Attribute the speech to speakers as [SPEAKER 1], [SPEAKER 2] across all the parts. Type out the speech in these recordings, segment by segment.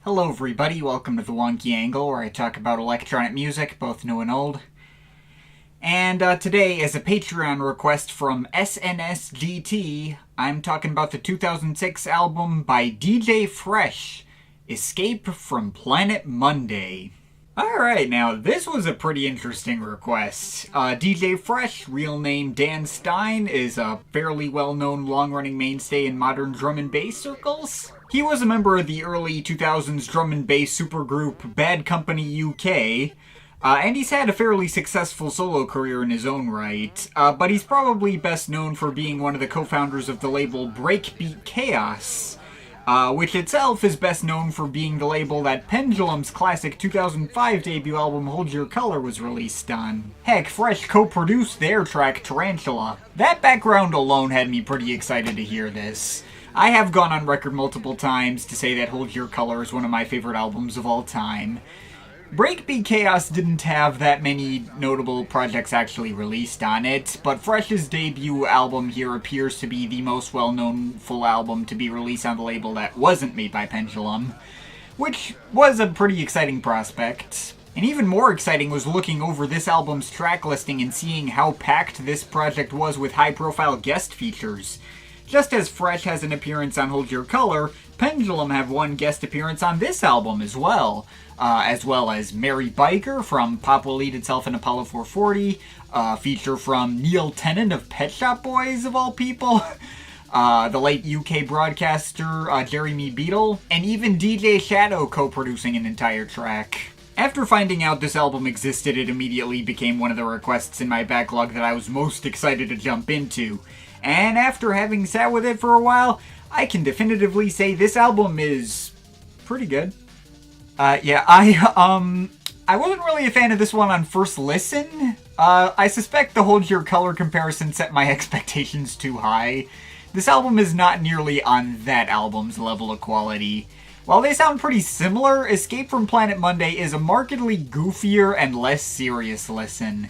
[SPEAKER 1] Hello everybody, welcome to the Wonky Angle, where I talk about electronic music, both new and old. And today, as a Patreon request from SNSGT, I'm talking about the 2006 album by DJ Fresh, Escape from Planet Monday. Alright, now this was a pretty interesting request. DJ Fresh, real name Dan Stein, is a fairly well-known long-running mainstay in modern drum and bass circles. He was a member of the early 2000s drum and bass supergroup Bad Company UK, and he's had a fairly successful solo career in his own right, but he's probably best known for being one of the co-founders of the label Breakbeat Kaos, which itself is best known for being the label that Pendulum's classic 2005 debut album Hold Your Color was released on. Heck, Fresh co-produced their track Tarantula. That background alone had me pretty excited to hear this. I have gone on record multiple times to say that Hold Your Color is one of my favorite albums of all time. Breakbeat Kaos didn't have that many notable projects actually released on it, but Fresh's debut album here appears to be the most well-known full album to be released on the label that wasn't made by Pendulum, which was a pretty exciting prospect. And even more exciting was looking over this album's track listing and seeing how packed this project was with high-profile guest features. Just as Fresh has an appearance on Hold Your Color, Pendulum have one guest appearance on this album as well as Mary Biker from Pop Will Eat Itself and Apollo 440, a feature from Neil Tennant of Pet Shop Boys, of all people, the late UK broadcaster Jeremy Beadle, and even DJ Shadow co-producing an entire track. After finding out this album existed, it immediately became one of the requests in my backlog that I was most excited to jump into. And after having sat with it for a while, I can definitively say this album is pretty good. I wasn't really a fan of this one on first listen. I suspect the Hold Your Color comparison set my expectations too high. This album is not nearly on that album's level of quality. While they sound pretty similar, Escape from Planet Monday is a markedly goofier and less serious listen.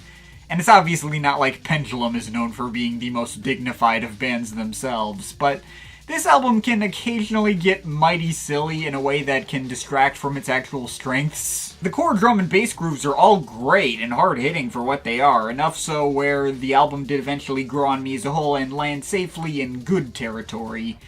[SPEAKER 1] And it's obviously not like Pendulum is known for being the most dignified of bands themselves, but this album can occasionally get mighty silly in a way that can distract from its actual strengths. The core drum and bass grooves are all great and hard-hitting for what they are, enough so where the album did eventually grow on me as a whole and land safely in good territory.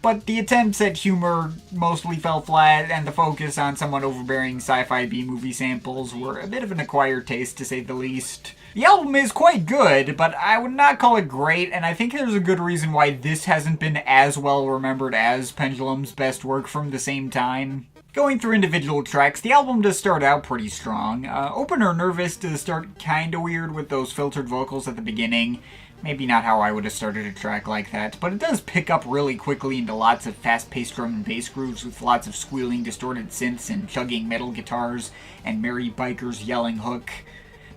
[SPEAKER 1] But the attempts at humor mostly fell flat, and the focus on somewhat overbearing sci-fi B-movie samples were a bit of an acquired taste, to say the least. The album is quite good, but I would not call it great, and I think there's a good reason why this hasn't been as well remembered as Pendulum's best work from the same time. Going through individual tracks, the album does start out pretty strong. Opener Nervous does start kinda weird with those filtered vocals at the beginning. Maybe not how I would have started a track like that, but it does pick up really quickly into lots of fast-paced drum and bass grooves with lots of squealing, distorted synths and chugging metal guitars and Mary Biker's yelling hook.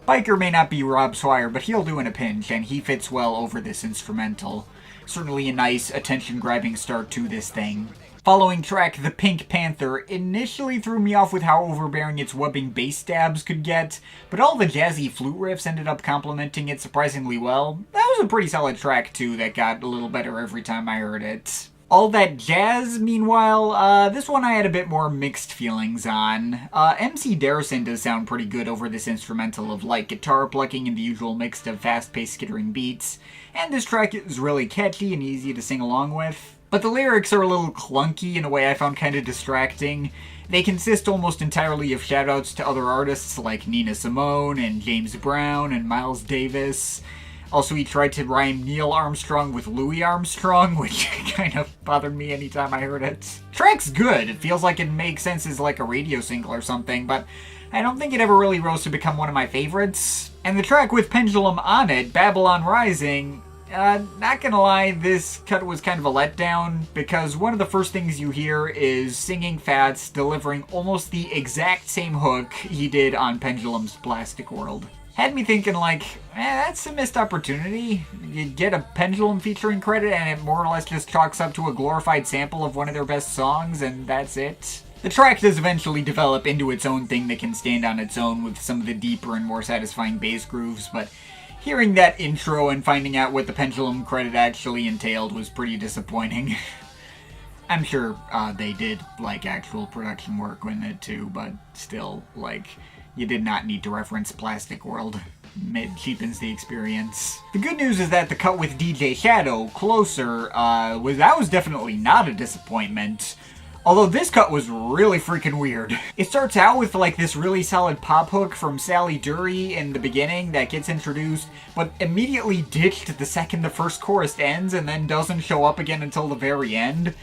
[SPEAKER 1] Biker may not be Rob Swire, but he'll do in a pinch, and he fits well over this instrumental. Certainly a nice, attention-grabbing start to this thing. Following track, The Pink Panther, initially threw me off with how overbearing its webbing bass stabs could get, but all the jazzy flute riffs ended up complementing it surprisingly well. That was a pretty solid track, too, that got a little better every time I heard it. All that jazz, meanwhile, this one I had a bit more mixed feelings on. MC Darrison does sound pretty good over this instrumental of light guitar plucking and the usual mix of fast-paced skittering beats, and this track is really catchy and easy to sing along with. But the lyrics are a little clunky in a way I found kind of distracting. They consist almost entirely of shoutouts to other artists like Nina Simone and James Brown and Miles Davis. Also, he tried to rhyme Neil Armstrong with Louis Armstrong, which kind of bothered me anytime I heard it. Track's good. It feels like it makes sense as like a radio single or something, but I don't think it ever really rose to become one of my favorites. And the track with Pendulum on it, Babylon Rising, not gonna lie, this cut was kind of a letdown, because one of the first things you hear is Singing Fats delivering almost the exact same hook he did on Pendulum's Plastic World. Had me thinking like, that's a missed opportunity. You get a Pendulum featuring credit and it more or less just chalks up to a glorified sample of one of their best songs, and that's it. The track does eventually develop into its own thing that can stand on its own with some of the deeper and more satisfying bass grooves, but hearing that intro and finding out what the Pendulum credit actually entailed was pretty disappointing. I'm sure they did, like, actual production work with it too, but still, like, you did not need to reference Plastic World. It cheapens the experience. The good news is that the cut with DJ Shadow, Closer, was definitely not a disappointment. Although this cut was really freaking weird. It starts out with like this really solid pop hook from Sally Dury in the beginning that gets introduced, but immediately ditched the second the first chorus ends and then doesn't show up again until the very end.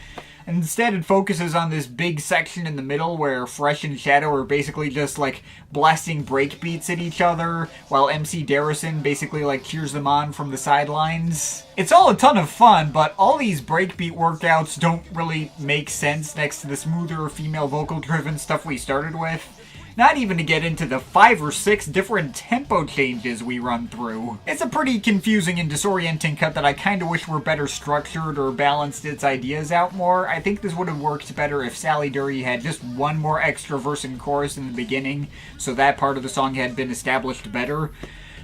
[SPEAKER 1] Instead, it focuses on this big section in the middle where Fresh and Shadow are basically just, like, blasting breakbeats at each other, while MC Darrison basically, like, cheers them on from the sidelines. It's all a ton of fun, but all these breakbeat workouts don't really make sense next to the smoother female vocal-driven stuff we started with. Not even to get into the 5 or 6 different tempo changes we run through. It's a pretty confusing and disorienting cut that I kinda wish were better structured or balanced its ideas out more. I think this would have worked better if Sally Dury had just one more extra verse and chorus in the beginning, so that part of the song had been established better.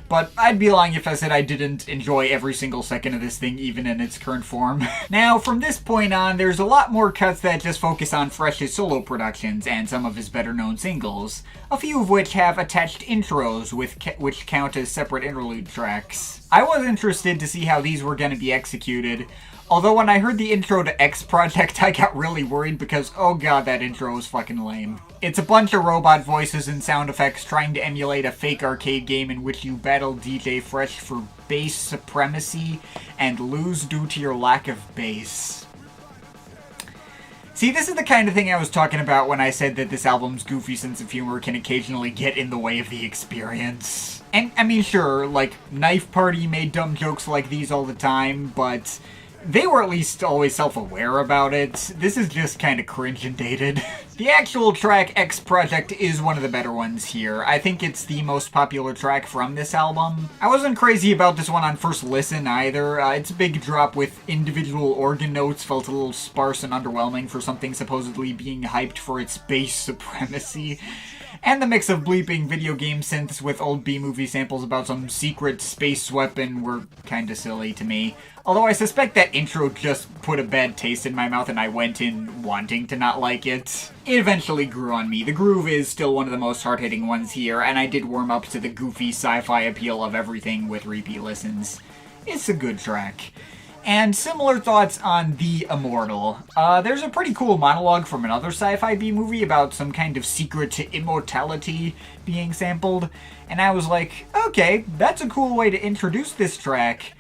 [SPEAKER 1] But I'd be lying if I said I didn't enjoy every single second of this thing, even in its current form. Now, from this point on, there's a lot more cuts that just focus on Fresh's solo productions and some of his better-known singles, a few of which have attached intros which count as separate interlude tracks. I was interested to see how these were going to be executed, although when I heard the intro to X Project, I got really worried because, oh god, that intro was fucking lame. It's a bunch of robot voices and sound effects trying to emulate a fake arcade game in which you battle DJ Fresh for bass supremacy and lose due to your lack of bass. See, this is the kind of thing I was talking about when I said that this album's goofy sense of humor can occasionally get in the way of the experience. And, I mean, sure, like, Knife Party made dumb jokes like these all the time, but they were at least always self-aware about it. This is just kind of cringe and dated. The actual track X Project is one of the better ones here. I think it's the most popular track from this album. I wasn't crazy about this one on first listen either. Its big drop with individual organ notes felt a little sparse and underwhelming for something supposedly being hyped for its bass supremacy. And the mix of bleeping video game synths with old B-movie samples about some secret space weapon were kinda silly to me. Although I suspect that intro just put a bad taste in my mouth and I went in wanting to not like it. It eventually grew on me. The groove is still one of the most hard-hitting ones here, and I did warm up to the goofy sci-fi appeal of everything with repeat listens. It's a good track. And similar thoughts on The Immortal. There's a pretty cool monologue from another sci-fi B-movie about some kind of secret to immortality being sampled, and I was like, okay, that's a cool way to introduce this track.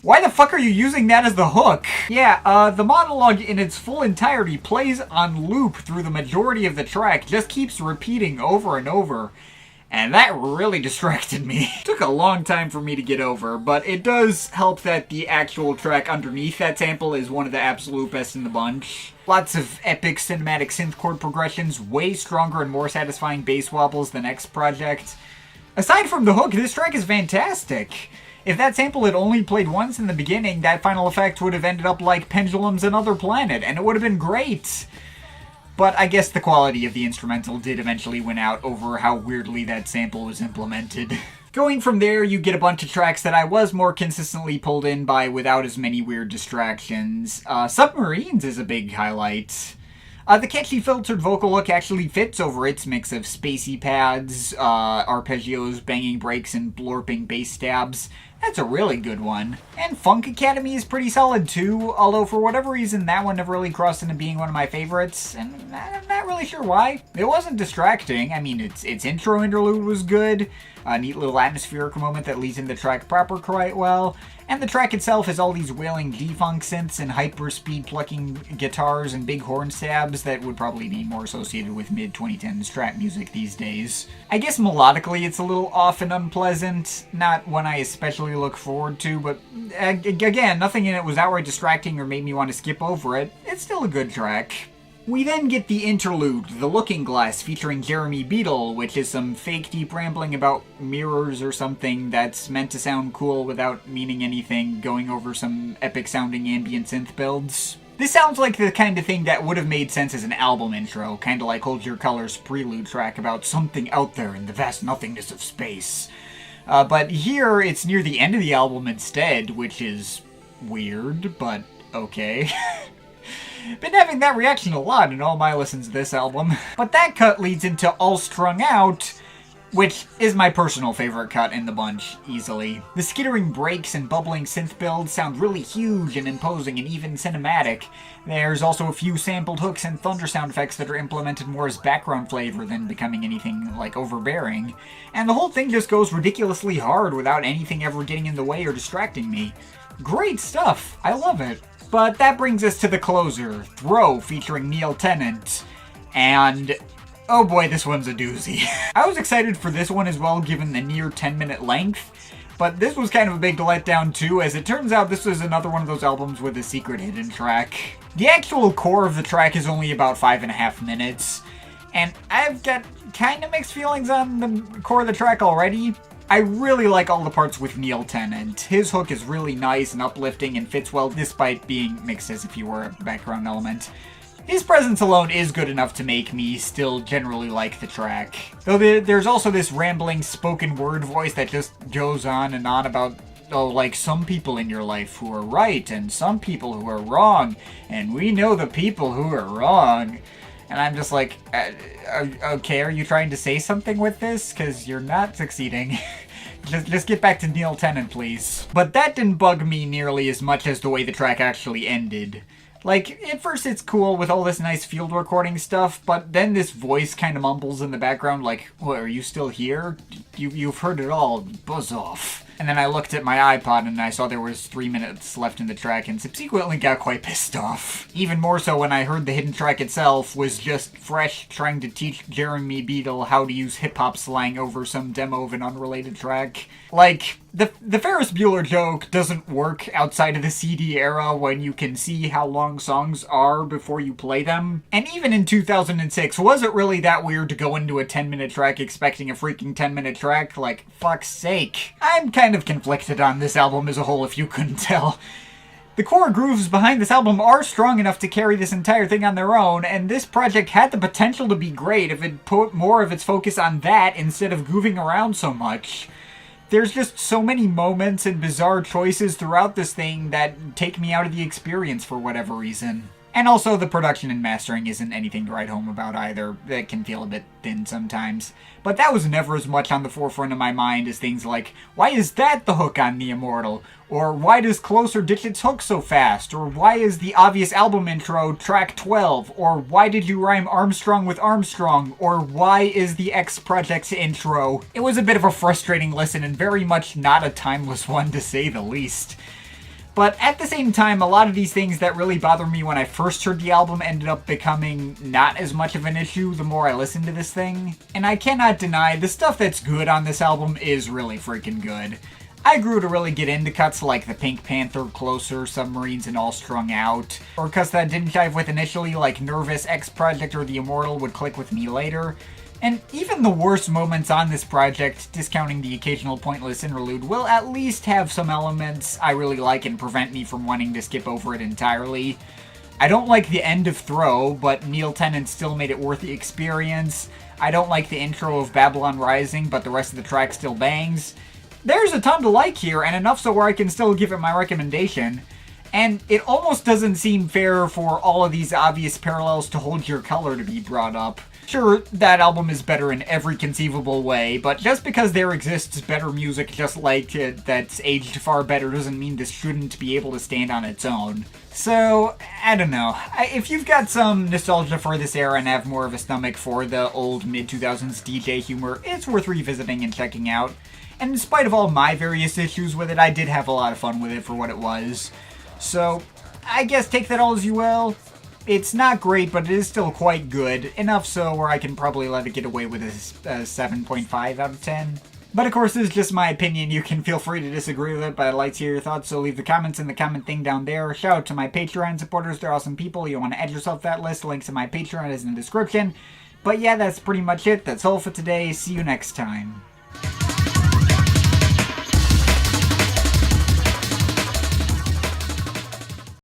[SPEAKER 1] Why the fuck are you using that as the hook? Yeah, the monologue in its full entirety plays on loop through the majority of the track, just keeps repeating over and over. And that really distracted me. Took a long time for me to get over, but it does help that the actual track underneath that sample is one of the absolute best in the bunch. Lots of epic cinematic synth chord progressions, way stronger and more satisfying bass wobbles than X Project. Aside from the hook, this track is fantastic. If that sample had only played once in the beginning, that final effect would have ended up like Pendulum's Another Planet, and it would have been great. But I guess the quality of the instrumental did eventually win out over how weirdly that sample was implemented. Going from there, you get a bunch of tracks that I was more consistently pulled in by without as many weird distractions. Submarines is a big highlight. The catchy filtered vocal look actually fits over its mix of spacey pads, arpeggios, banging breaks, and blorping bass stabs. That's a really good one. And Funk Academy is pretty solid too, although for whatever reason that one never really crossed into being one of my favorites, and I'm not really sure why. It wasn't distracting. I mean, its intro interlude was good, a neat little atmospheric moment that leads into the track proper quite well, and the track itself has all these wailing G-funk synths and hyper-speed plucking guitars and big horn stabs that would probably be more associated with mid-2010s trap music these days. I guess melodically it's a little off and unpleasant, not one I especially look forward to, but again, nothing in it was outright distracting or made me want to skip over it. It's still a good track. We then get the interlude, The Looking Glass, featuring Jeremy Beadle, which is some fake deep rambling about mirrors or something that's meant to sound cool without meaning anything, going over some epic-sounding ambient synth builds. This sounds like the kind of thing that would have made sense as an album intro, kinda like Hold Your Color's prelude track about something out there in the vast nothingness of space. But here, it's near the end of the album instead, which is weird, but okay. Been having that reaction a lot in all my listens to this album. But that cut leads into All Strung Out, which is my personal favorite cut in the bunch, easily. The skittering breaks and bubbling synth builds sound really huge and imposing and even cinematic. There's also a few sampled hooks and thunder sound effects that are implemented more as background flavor than becoming anything, like, overbearing. And the whole thing just goes ridiculously hard without anything ever getting in the way or distracting me. Great stuff! I love it. But that brings us to the closer, Throw, featuring Neil Tennant. And oh boy, this one's a doozy. I was excited for this one as well, given the near 10-minute length, but this was kind of a big letdown too, as it turns out this was another one of those albums with a secret hidden track. The actual core of the track is only about 5.5 minutes, and I've got kind of mixed feelings on the core of the track already. I really like all the parts with Neil Tennant. His hook is really nice and uplifting and fits well despite being mixed as if he were a background element. His presence alone is good enough to make me still generally like the track. Though there's also this rambling spoken word voice that just goes on and on about, oh, like, some people in your life who are right and some people who are wrong, and we know the people who are wrong. And I'm just like, okay, are you trying to say something with this? Because you're not succeeding. Just get back to Neil Tennant, please. But that didn't bug me nearly as much as the way the track actually ended. Like, at first it's cool with all this nice field recording stuff, but then this voice kind of mumbles in the background like, what, are you still here? You've heard it all, buzz off. And then I looked at my iPod and I saw there was 3 minutes left in the track and subsequently got quite pissed off. Even more so when I heard the hidden track itself was just Fresh trying to teach Jeremy Beadle how to use hip-hop slang over some demo of an unrelated track. Like, the Ferris Bueller joke doesn't work outside of the CD era when you can see how long songs are before you play them. And even in 2006, was it really that weird to go into a 10-minute track expecting a freaking 10-minute track? Like, fuck's sake. I'm kind of conflicted on this album as a whole, if you couldn't tell. The core grooves behind this album are strong enough to carry this entire thing on their own, and this project had the potential to be great if it put more of its focus on that instead of goofing around so much. There's just so many moments and bizarre choices throughout this thing that take me out of the experience for whatever reason. And also, the production and mastering isn't anything to write home about either. It can feel a bit thin sometimes. But that was never as much on the forefront of my mind as things like, why is that the hook on the Immortal? Or why does Closer ditch its hook so fast? Or why is the obvious album intro track 12? Or why did you rhyme Armstrong with Armstrong? Or why is the X Project's intro? It was a bit of a frustrating listen and very much not a timeless one to say the least. But at the same time, a lot of these things that really bothered me when I first heard the album ended up becoming not as much of an issue the more I listened to this thing. And I cannot deny, the stuff that's good on this album is really freaking good. I grew to really get into cuts like the Pink Panther, Closer, Submarines, and All Strung Out. Or cuts that I didn't jive with initially, like Nervous, X Project, or The Immortal would click with me later. And even the worst moments on this project, discounting the occasional pointless interlude, will at least have some elements I really like and prevent me from wanting to skip over it entirely. I don't like the end of Throw, but Neil Tennant still made it worth the experience. I don't like the intro of Babylon Rising, but the rest of the track still bangs. There's a ton to like here, and enough so where I can still give it my recommendation. And it almost doesn't seem fair for all of these obvious parallels to Hold Your Color to be brought up. Sure, that album is better in every conceivable way, but just because there exists better music just like it that's aged far better doesn't mean this shouldn't be able to stand on its own. So, I don't know. If you've got some nostalgia for this era and have more of a stomach for the old mid-2000s DJ humor, it's worth revisiting and checking out. And in spite of all my various issues with it, I did have a lot of fun with it for what it was. So, I guess take that all as you will. It's not great, but it is still quite good. Enough so where I can probably let it get away with a 7.5 out of 10. But of course, this is just my opinion. You can feel free to disagree with it, but I'd like to hear your thoughts, so leave the comments in the comment thing down there. Shout out to my Patreon supporters. They're awesome people. You want to add yourself to that list. Links to my Patreon is in the description. But yeah, that's pretty much it. That's all for today. See you next time.